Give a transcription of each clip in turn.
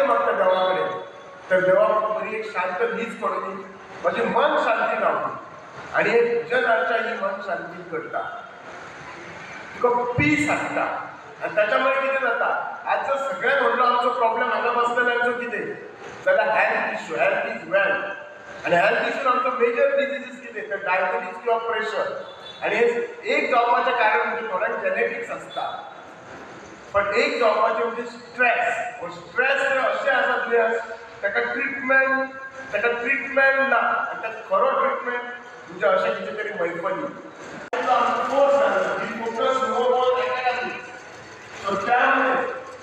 मागता देवाकडे तर देवा बरी एक शांत न्हीद पडली म्हणजे मन शांती लावली आणि हे भजन अर्चा ही मन शांती करता तुका पीस हाडटा आणि त्याच्यामुळे कितें जाता आज जर सगळ्यात व्हडलो आमचो प्रॉब्लेम हांगा बसलेल्यांचो कितें जाल्यार health issue health is wealth आणि हेल्थ इश्यून आमचो मेजर डिजीजीस कितें तर डायबिटीज किंवा प्रेशर आणि हे एक जावपाचें कारण म्हणजे थोड्यांक जेनेटिक्स आसता पण एक जावपाचें म्हणजे स्ट्रेस स्ट्रेस अशें आसा दुयेंस ताका ट्रिटमेंट ना आनी ताका खरो ट्रिटमेंट म्हणजे अशें कितें तरी मैफली त्यामुळे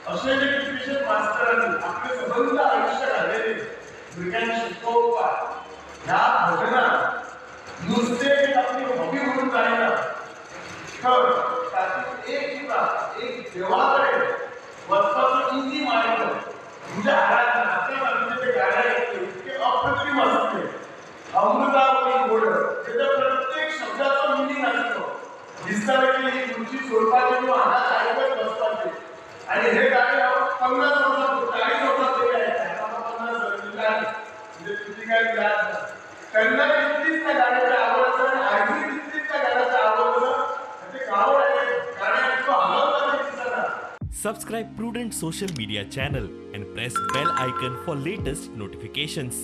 असे जे कितलेशे मास्तरांनी आपले सबंद आयुष्य घाललेले भुरग्यांक शिकोवपाक ह्या भजनात नुस्तें एक आपली हॉबी म्हणून जायना तर तातूंत एक देवा कडेन वचपाचो इजी मार्ग म्हणजे आराधना आतां आमचे ते गाणे इतके अप्रतिम आसले अमृतावरी गोड तेजो प्रत्येक शब्दाचो मिनींग आसलो दिसताले की ही खुर्ची सोडपाची किंवा हाताक आयकत बसपाची आणि हे गाणे हांव 50 वर्सां 40 वर्सां पयलीं आयकतां 50 वर्सां म्हणजे तुजी काय याद ना तेन्ना तितलीच त्या गाण्याची आवड आसा आनी आयजूय तितलीच त्या गाण्याची आवड आसा आनी ते गाणे इतको आनंद दिसता. Subscribe Prudent social media channel and press bell icon for latest notifications.